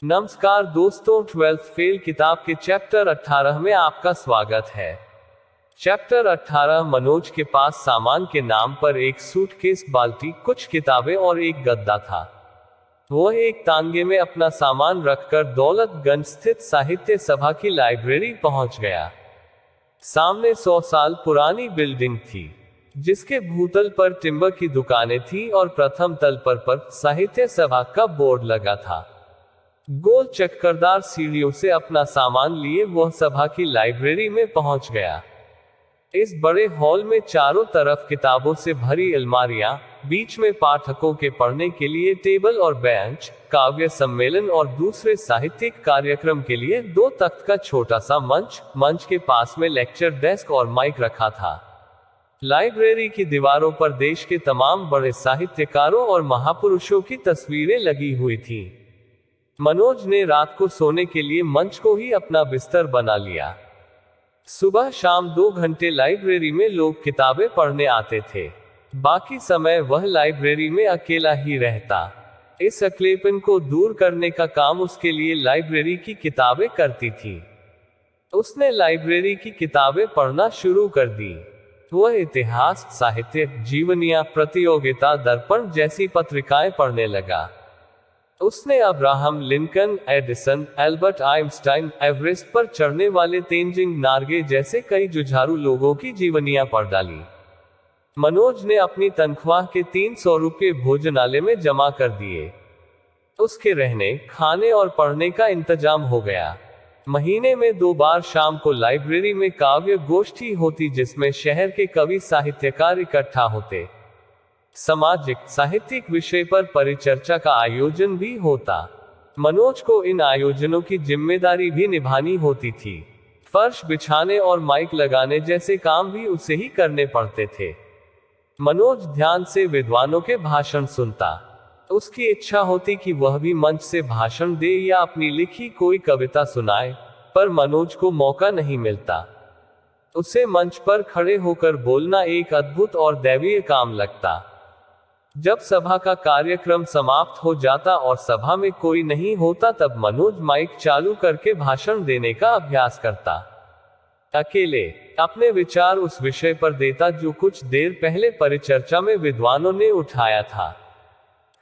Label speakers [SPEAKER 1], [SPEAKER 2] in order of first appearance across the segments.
[SPEAKER 1] नमस्कार दोस्तों, 12th fail किताब के चैप्टर 18 में आपका स्वागत है। चैप्टर 18। मनोज के पास सामान के नाम पर एक सूटकेस, बाल्टी, कुछ किताबें और एक गद्दा था। वह एक तांगे में अपना सामान रखकर दौलतगंज स्थित साहित्य सभा की लाइब्रेरी पहुंच गया। सामने 100 साल पुरानी बिल्डिंग थी, जिसके भूतल पर टिम्बर की दुकानें थी और प्रथम तल पर साहित्य सभा का बोर्ड लगा था। गोल चक्करदार सीढ़ियों से अपना सामान लिए वह सभा की लाइब्रेरी में पहुंच गया। इस बड़े हॉल में चारों तरफ किताबों से भरी अलमारियां, बीच में पाठकों के पढ़ने के लिए टेबल और बेंच, काव्य सम्मेलन और दूसरे साहित्यिक कार्यक्रम के लिए 2 तख्त का छोटा सा मंच के पास में लेक्चर डेस्क और माइक रखा था। लाइब्रेरी की दीवारों पर देश के तमाम बड़े साहित्यकारों और महापुरुषों की तस्वीरें लगी हुई थीं। मनोज ने रात को सोने के लिए मंच को ही अपना बिस्तर बना लिया। सुबह शाम 2 घंटे लाइब्रेरी में लोग किताबें पढ़ने आते थे। बाकी समय वह लाइब्रेरी में अकेला ही रहता। इस अकेलेपन को दूर करने का काम उसके लिए लाइब्रेरी की किताबें करती थी। उसने लाइब्रेरी की किताबें पढ़ना शुरू कर दी। वह इतिहास, साहित्य, जीवनियां, प्रतियोगिता, दर्पण जैसी पत्रिकाएं पढ़ने लगा। उसने Abraham Lincoln, Edison, Albert Einstein, Everest पर चढ़ने वाले तेनजिंग नार्गे जैसे कई जुझारू लोगों की जीवनियां पढ़ डाली। मनोज ने अपनी तनख्वाह के 300 रुपये भोजनालय में जमा कर दिए। उसके रहने, खाने और पढ़ने का इंतजाम हो गया। महीने में 2 बार शाम को लाइब्रेरी में काव्य गोष्ठी होती, जिसमें शहर के कवि साहित्यकार इकट्ठा होते। सामाजिक, साहित्यिक विषय पर परिचर्चा का आयोजन भी होता। मनोज को इन आयोजनों की जिम्मेदारी भी निभानी होती थी। फर्श बिछाने और माइक लगाने जैसे काम भी उसे ही करने पड़ते थे। मनोज ध्यान से विद्वानों के भाषण सुनता। उसकी इच्छा होती कि वह भी मंच से भाषण दे या अपनी लिखी कोई कविता सुनाए, पर मनोज को मौका नहीं मिलता। उसे मंच पर खड़े होकर बोलना एक अद्भुत और दैवीय काम लगता। जब सभा का कार्यक्रम समाप्त हो जाता और सभा में कोई नहीं होता, तब मनोज माइक चालू करके भाषण देने का अभ्यास करता। अकेले अपने विचार उस विषय पर देता जो कुछ देर पहले परिचर्चा में विद्वानों ने उठाया था।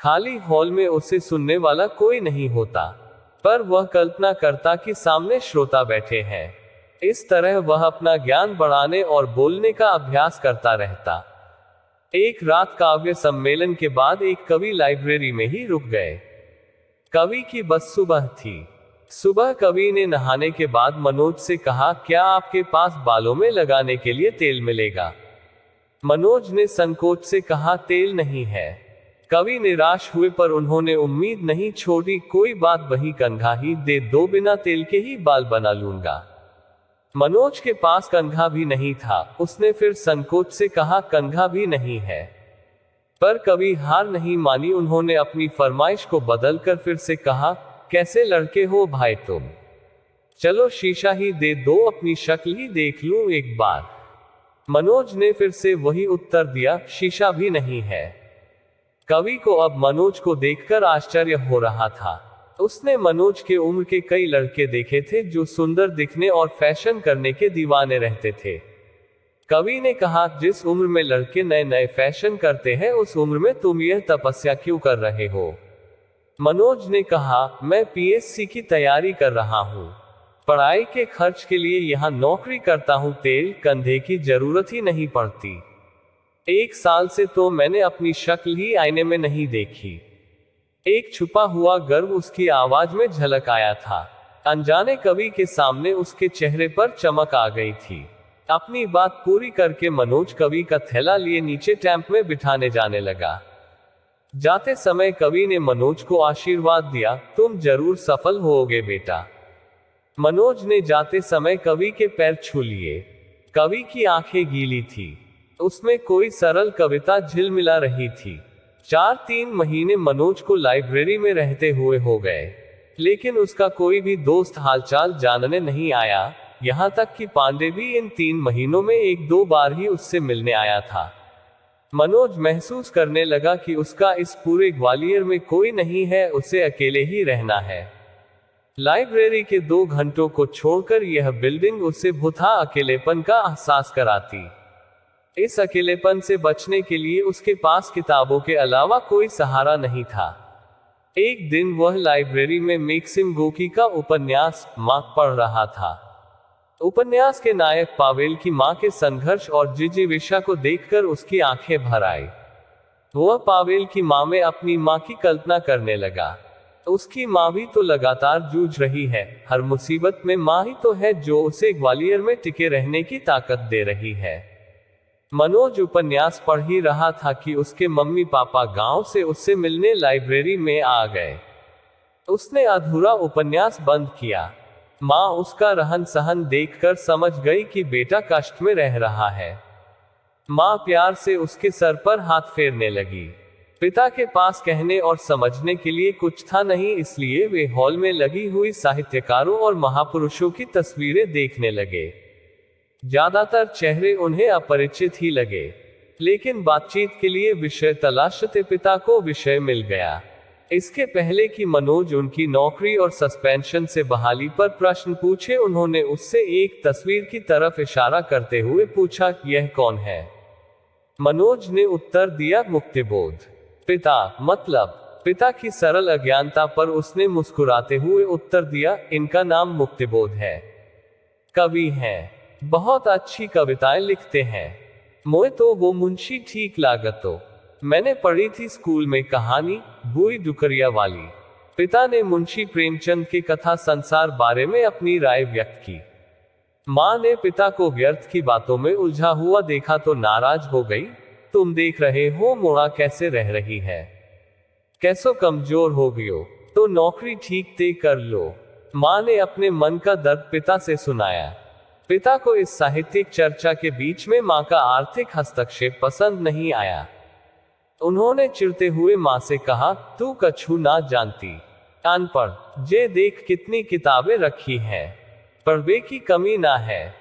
[SPEAKER 1] खाली हॉल में उसे सुनने वाला कोई नहीं होता, पर वह कल्पना करता कि सामने श्रोता बैठे हैं। इस तरह वह अपना ज्ञान बढ़ाने और बोलने का अभ्यास करता रहता। एक रात काव्य सम्मेलन के बाद एक कवि लाइब्रेरी में ही रुक गए। कवि की बस सुबह थी। सुबह कवि ने नहाने के बाद मनोज से कहा, क्या आपके पास बालों में लगाने के लिए तेल मिलेगा? मनोज ने संकोच से कहा, तेल नहीं है। कवि निराश हुए, पर उन्होंने उम्मीद नहीं छोड़ी, कोई बात, वही कंघा ही दे दो, बिना तेल के ही बाल बना लूंगा। मनोज के पास कंघा भी नहीं था। उसने फिर संकोच से कहा, कंघा भी नहीं है। पर कवि हार नहीं मानी। उन्होंने अपनी फरमाइश को बदलकर फिर से कहा, कैसे लड़के हो भाई तुम? चलो शीशा ही दे दो, अपनी शक्ल ही देख लूं एक बार। मनोज ने फिर से वही उत्तर दिया, शीशा भी नहीं है। कवि को अब मनोज को देखकर आश्चर्य हो रहा था। उसने मनोज के उम्र के कई लड़के देखे थे जो सुंदर दिखने और फैशन करने के दीवाने रहते थे। कवि ने कहा, जिस उम्र में लड़के नए नए फैशन करते हैं, उस उम्र में तुम यह तपस्या क्यों कर रहे हो? मनोज ने कहा, मैं पीएससी की तैयारी कर रहा हूँ। पढ़ाई के खर्च के लिए यहाँ नौकरी करता हूँ। तेल कंधे की जरूरत ही नहीं पड़ती। 1 साल से तो मैंने अपनी शक्ल ही आईने में नहीं देखी। एक छुपा हुआ गर्व उसकी आवाज में झलक आया था। अनजाने कवि के सामने उसके चेहरे पर चमक आ गई थी। अपनी बात पूरी करके मनोज कवि का थैला लिए नीचे टैंप में बिठाने जाने लगा। जाते समय कवि ने मनोज को आशीर्वाद दिया, तुम जरूर सफल होगे बेटा। मनोज ने जाते समय कवि के पैर छू लिए। कवि की आंखें गीली थी। उसमें कोई सरल कविता झिलमिला रही थी। 4-3 महीने मनोज को लाइब्रेरी में रहते हुए हो गए, लेकिन उसका कोई भी दोस्त हालचाल जानने नहीं आया। यहाँ तक कि पांडे भी इन 3 महीनों में 1-2 बार ही उससे मिलने आया था। मनोज महसूस करने लगा कि उसका इस पूरे ग्वालियर में कोई नहीं है, उसे अकेले ही रहना है। लाइब्रेरी के 2 घंटों को छोड़कर यह बिल्डिंग उसे भुथा अकेलेपन का एहसास कराती। इस अकेलेपन से बचने के लिए उसके पास किताबों के अलावा कोई सहारा नहीं था। एक दिन वह लाइब्रेरी में मैक्सिम गोर्की का उपन्यास माँ पढ़ रहा था। उपन्यास के नायक पावेल की माँ के संघर्ष और जिजीविषा को देखकर उसकी आंखें भर आई। वह पावेल की माँ में अपनी माँ की कल्पना करने लगा। उसकी माँ भी तो लगातार जूझ रही है, हर मुसीबत में माँ ही तो है जो उसे ग्वालियर में टिके रहने की ताकत दे रही है। मनोज उपन्यास पढ़ ही रहा था कि उसके मम्मी पापा गांव से उससे मिलने लाइब्रेरी में आ गए। उसने अधूरा उपन्यास बंद किया। माँ उसका रहन सहन देखकर समझ गई कि बेटा कष्ट में रह रहा है। माँ प्यार से उसके सर पर हाथ फेरने लगी। पिता के पास कहने और समझने के लिए कुछ था नहीं, इसलिए वे हॉल में लगी हुई साहित्यकारों और महापुरुषों की तस्वीरें देखने लगे। ज्यादातर चेहरे उन्हें अपरिचित ही लगे, लेकिन बातचीत के लिए विषय तलाशते पिता को विषय मिल गया। इसके पहले कि मनोज उनकी नौकरी और सस्पेंशन से बहाली पर प्रश्न पूछे, उन्होंने उससे एक तस्वीर की तरफ इशारा करते हुए पूछा, यह कौन है? मनोज ने उत्तर दिया, मुक्तिबोध। पिता, मतलब? पिता की सरल अज्ञानता पर उसने मुस्कुराते हुए उत्तर दिया, इनका नाम मुक्तिबोध है। कवि हैं, बहुत अच्छी कविताएं लिखते हैं। मोए तो वो मुंशी ठीक लागतो। मैंने पढ़ी थी स्कूल में कहानी, बुई डुकरिया वाली। पिता ने मुंशी प्रेमचंद के कथा संसार बारे में अपनी राय व्यक्त की। माँ ने पिता को व्यर्थ की बातों में उलझा हुआ देखा तो नाराज हो गई। तुम देख रहे हो मोड़ा कैसे रह रही है, कैसो कमजोर हो गयो, तो नौकरी ठीक ते कर लो। माँ ने अपने मन का दर्द पिता से सुनाया। पिता को इस साहित्यिक चर्चा के बीच में माँ का आर्थिक हस्तक्षेप पसंद नहीं आया। उन्होंने चिढ़ते हुए माँ से कहा, तू कछु ना जानती, अनपढ़, जे देख कितनी किताबें रखी हैं, पढ़ने की कमी ना है।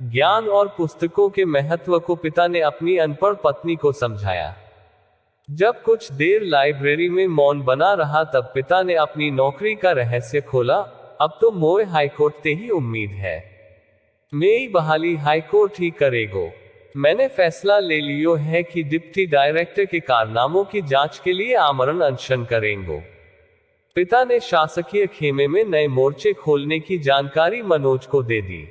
[SPEAKER 1] ज्ञान और पुस्तकों के महत्व को पिता ने अपनी अनपढ़ पत्नी को समझाया। जब कुछ देर लाइब्रेरी में मौन बना रहा तब पिता ने अपनी नौकरी का रहस्य खोला। अब तो मोए हाईकोर्ट ते ही उम्मीद है, मेरी बहाली हाईकोर्ट ही करेगो। मैंने फैसला ले लियो है कि डिप्टी डायरेक्टर के कारनामों की जांच के लिए आमरण अनशन करेंगे। पिता ने शासकीय खेमे में नए मोर्चे खोलने की जानकारी मनोज को दे दी।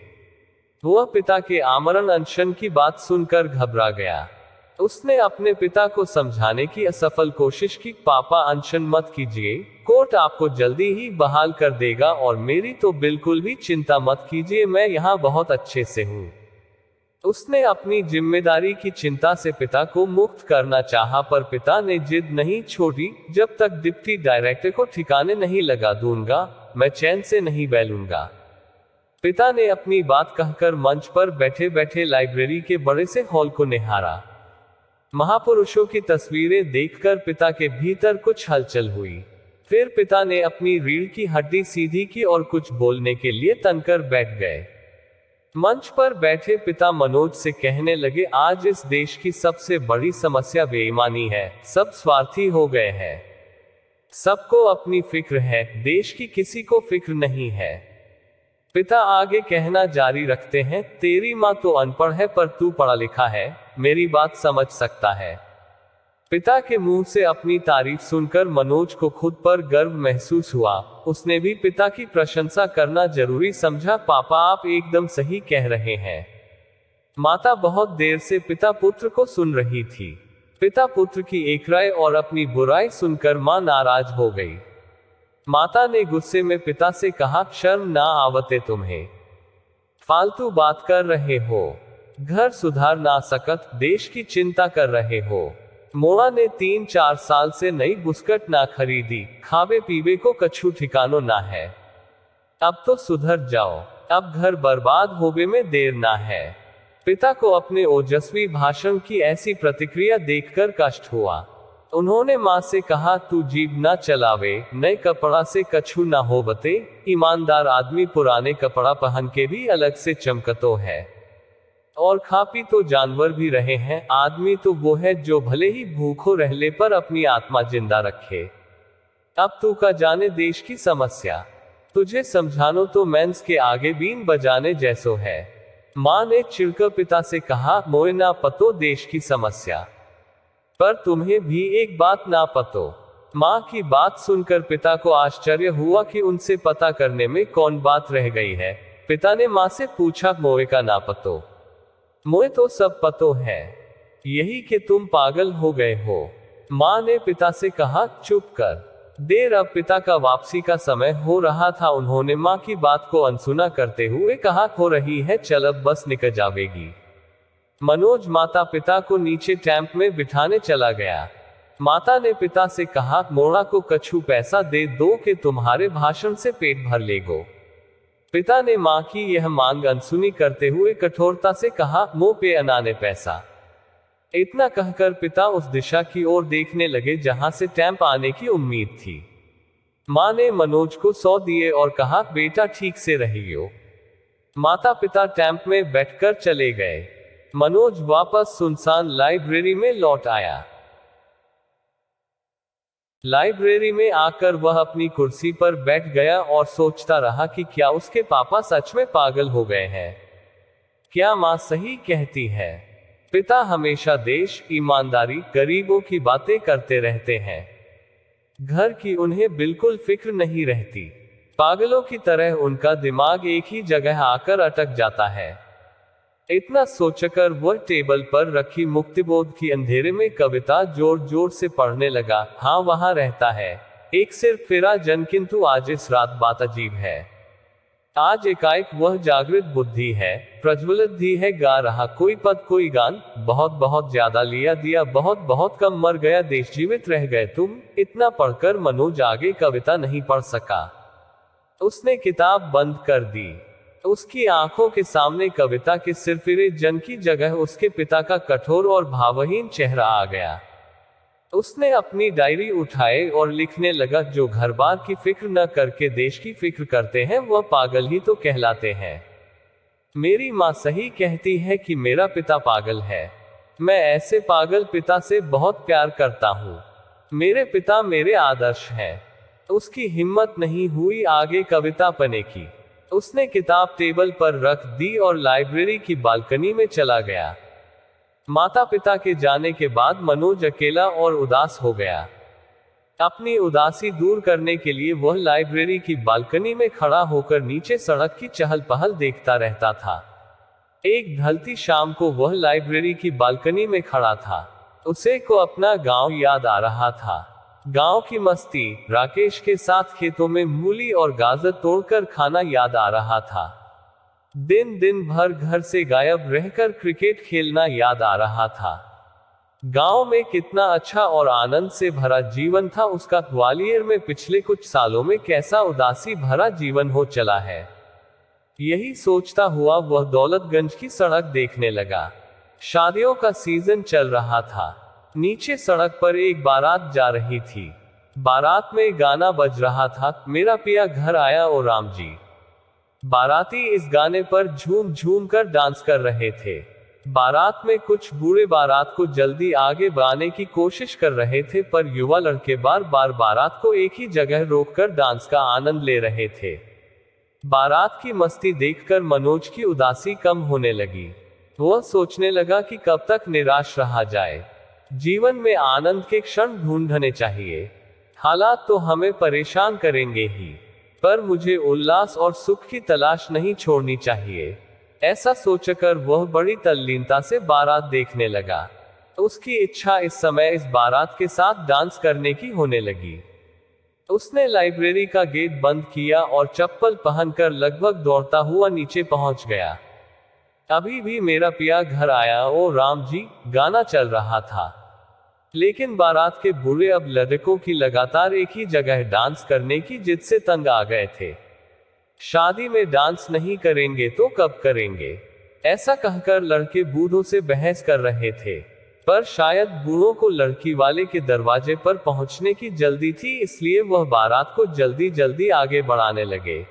[SPEAKER 1] वह पिता के आमरण अनशन की बात सुनकर घबरा गया। उसने अपने पिता को समझाने की असफल कोशिश की, पापा अनशन मत कीजिए, कोर्ट आपको जल्दी ही बहाल कर देगा और मेरी तो बिल्कुल भी चिंता मत कीजिए, मैं यहाँ बहुत अच्छे से हूँ। उसने अपनी जिम्मेदारी की चिंता से पिता को मुक्त करना चाहा, पर पिता ने जिद नहीं छोड़ी, जब तक डिप्टी डायरेक्टर को ठिकाने नहीं लगा दूंगा, मैं चैन से नहीं बैठूंगा। पिता ने अपनी बात कहकर मंच पर बैठे बैठे लाइब्रेरी के बड़े से हॉल को निहारा। महापुरुषों की तस्वीरें देखकर पिता के भीतर कुछ हलचल हुई। फिर पिता ने अपनी रीढ़ की हड्डी सीधी की और कुछ बोलने के लिए तनकर बैठ गए। मंच पर बैठे पिता मनोज से कहने लगे, आज इस देश की सबसे बड़ी समस्या बेईमानी है। सब स्वार्थी हो गए हैं, सबको अपनी फिक्र है, देश की किसी को फिक्र नहीं है। पिता आगे कहना जारी रखते हैं, तेरी माँ तो अनपढ़ है पर तू पढ़ा लिखा है, मेरी बात समझ सकता है। पिता के मुंह से अपनी तारीफ सुनकर मनोज को खुद पर गर्व महसूस हुआ। उसने भी पिता की प्रशंसा करना जरूरी समझा। पापा आप एकदम सही कह रहे हैं। माता बहुत देर से पिता पुत्र को सुन रही थी। पिता पुत्र की एक राय और अपनी बुराई सुनकर मां नाराज हो गई। माता ने गुस्से में पिता से कहा, शर्म ना आवते तुम्हें, फालतू बात कर रहे हो, घर सुधार ना सकत, देश की चिंता कर रहे हो। मोड़ा ने 3-4 साल से नई बुस्कट ना खरीदी, खावे पीवे को कछु ठिकानो ना है। अब तो सुधर जाओ, अब घर बर्बाद होवे में देर ना है। पिता को अपने ओजस्वी भाषण की ऐसी प्रतिक्रिया देखकर कष्ट हुआ। उन्होंने माँ से कहा, तू जीभ ना चलावे, नए कपड़ा से कछु ना हो बते, ईमानदार आदमी पुराने कपड़ा पहन के भी अलग से चमकतो है, और खा पी तो जानवर भी रहे हैं। आदमी तो वो है जो भले ही भूखो रहले पर अपनी आत्मा जिंदा रखे। अब तू का जाने देश की समस्या। तुझे समझानो तो मेंस के आगे बीन बजाने जैसो है। माँ ने चिढ़कर पिता से कहा, मोए ना पतो देश की समस्या, पर तुम्हें भी एक बात ना पतो। माँ की बात सुनकर पिता को आश्चर्य हुआ कि उनसे पता करने में कौन बात रह गई है। पिता ने माँ से पूछा, मोए का ना पतो? मोए तो सब पतो है, यही कि तुम पागल हो गए हो। माँ ने पिता से कहा, चुप कर। देर अब पिता का वापसी का समय हो रहा था। उन्होंने माँ की बात को अनसुना करते हुए कहा, हो रही है, चल अब बस निकल जावेगी। मनोज माता पिता को नीचे टैंप में बिठाने चला गया। माता ने पिता से कहा, मोड़ा को कछु पैसा दे दो कि तुम्हारे भाषण से पेट भर लेगो। पिता ने माँ की यह मांग अनसुनी करते हुए कठोरता से कहा, मुंह पे अनाने पैसा। इतना कहकर पिता उस दिशा की ओर देखने लगे जहां से टैंप आने की उम्मीद थी। माँ ने मनोज को 100 दिए और कहा, बेटा ठीक से रहियो। माता पिता टैंप में बैठकर चले गए। मनोज वापस सुनसान लाइब्रेरी में लौट आया। लाइब्रेरी में आकर वह अपनी कुर्सी पर बैठ गया और सोचता रहा कि क्या उसके पापा सच में पागल हो गए हैं। क्या माँ सही कहती है? पिता हमेशा देश, ईमानदारी, गरीबों की बातें करते रहते हैं। घर की उन्हें बिल्कुल फिक्र नहीं रहती। पागलों की तरह उनका दिमाग एक ही जगह आकर अटक जाता है। इतना सोचकर वह टेबल पर रखी मुक्तिबोध की अंधेरे में कविता जोर जोर से पढ़ने लगा। हाँ, वहां रहता है एक सिर फिरा जन, किंतु आज इस रात बात अजीब है। आज एकाएक वह जागृत बुद्धि है, प्रज्वलित धी है, गा रहा कोई पद कोई गान। बहुत बहुत ज्यादा लिया दिया, बहुत बहुत कम मर गया देश, जीवित रह गए तुम। इतना पढ़कर मनोज आगे कविता नहीं पढ़ सका। उसने किताब बंद कर दी। उसकी आंखों के सामने कविता के सिरफिरे जन की जगह उसके पिता का कठोर और भावहीन चेहरा आ गया। उसने अपनी डायरी उठाए और लिखने लगा, जो घर बार की फिक्र न करके देश की फिक्र करते हैं वह पागल ही तो कहलाते हैं। मेरी माँ सही कहती है कि मेरा पिता पागल है। मैं ऐसे पागल पिता से बहुत प्यार करता हूँ। मेरे पिता मेरे आदर्श हैं। उसकी हिम्मत नहीं हुई आगे कविता पढ़ने की। उसने किताब टेबल पर रख दी और लाइब्रेरी की बालकनी में चला गया। माता पिता के जाने के बाद मनोज अकेला और उदास हो गया। अपनी उदासी दूर करने के लिए वह लाइब्रेरी की बालकनी में खड़ा होकर नीचे सड़क की चहल पहल देखता रहता था। एक ढलती शाम को वह लाइब्रेरी की बालकनी में खड़ा था। उसे को अपना गांव याद आ रहा था। गांव की मस्ती, राकेश के साथ खेतों में मूली और गाजर तोड़कर खाना याद आ रहा था। दिन दिन भर घर से गायब रहकर क्रिकेट खेलना याद आ रहा था। गांव में कितना अच्छा और आनंद से भरा जीवन था उसका। ग्वालियर में पिछले कुछ सालों में कैसा उदासी भरा जीवन हो चला है। यही सोचता हुआ वह दौलतगंज की सड़क देखने लगा। शादियों का सीजन चल रहा था। नीचे सड़क पर एक बारात जा रही थी। बारात में गाना बज रहा था, मेरा पिया घर आया ओ राम जी। बाराती इस गाने पर झूम झूम कर डांस कर रहे थे। बारात में कुछ बूढ़े बारात को जल्दी आगे बढ़ाने की कोशिश कर रहे थे, पर युवा लड़के बार बार बारात को एक ही जगह रोककर डांस का आनंद ले रहे थे। बारात की मस्ती देखकर मनोज की उदासी कम होने लगी। वह सोचने लगा कि कब तक निराश रहा जाए। जीवन में आनंद के क्षण ढूंढने चाहिए। हालात तो हमें परेशान करेंगे ही, पर मुझे उल्लास और सुख की तलाश नहीं छोड़नी चाहिए। ऐसा सोचकर वह बड़ी तल्लीनता से बारात देखने लगा। उसकी इच्छा इस समय इस बारात के साथ डांस करने की होने लगी। उसने लाइब्रेरी का गेट बंद किया और चप्पल पहनकर लगभग दौड़ता हुआ नीचे पहुंच गया। अभी भी मेरा पिया घर आया ओ राम जी गाना चल रहा था, लेकिन बारात के बूढ़े अब लड़कों की लगातार एक ही जगह डांस करने की जिद से तंग आ गए थे। शादी में डांस नहीं करेंगे तो कब करेंगे, ऐसा कहकर लड़के बूढ़ों से बहस कर रहे थे। पर शायद बूढ़ों को लड़की वाले के दरवाजे पर पहुंचने की जल्दी थी, इसलिए वह बारात को जल्दी जल्दी आगे बढ़ाने लगे।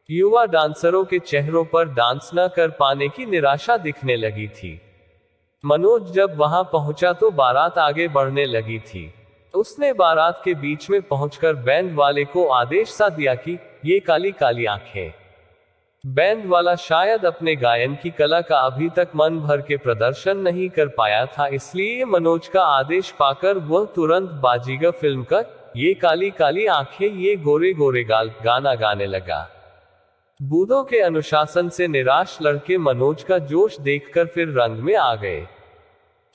[SPEAKER 1] युवा डांसरों के चेहरों पर डांस न कर पाने की निराशा दिखने लगी थी। मनोज जब वहां पहुंचा तो बारात आगे बढ़ने लगी थी। उसने बारात के बीच में पहुंचकर बैंड वाले को आदेश सा दिया कि ये काली काली आंखें। बैंड वाला शायद अपने गायन की कला का अभी तक मन भर के प्रदर्शन नहीं कर पाया था, इसलिए मनोज का आदेश पाकर वह तुरंत बाजीगर फिल्म का ये काली काली आंखें ये गोरे गोरे गाल गाना गाने लगा। बूढ़ों के अनुशासन से निराश लड़के मनोज का जोश देखकर फिर रंग में आ गए।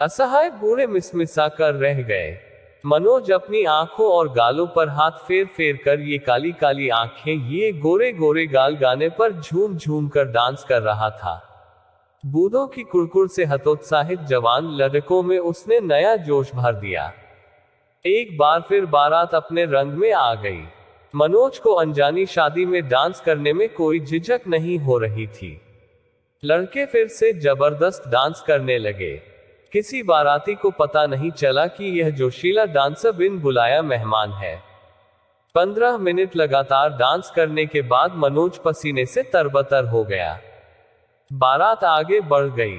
[SPEAKER 1] असहाय बूढ़े मिसमिसा कर रह गए। मनोज अपनी आंखों और गालों पर हाथ फेर फेर कर ये काली काली आंखें ये गोरे गोरे गाल गाने पर झूम झूम कर डांस कर रहा था। बूढ़ों की कुड़कुड़ से हतोत्साहित जवान लड़कों में उसने नया जोश भर दिया। एक बार फिर बारात अपने रंग में आ गई। मनोज को अनजानी शादी में डांस करने में कोई झिझक नहीं हो रही थी। लड़के फिर से जबरदस्त डांस करने लगे। किसी बाराती को पता नहीं चला कि यह जोशीला डांसर बिन बुलाया मेहमान है। 15 मिनट लगातार डांस करने के बाद मनोज पसीने से तरबतर हो गया। बारात आगे बढ़ गई।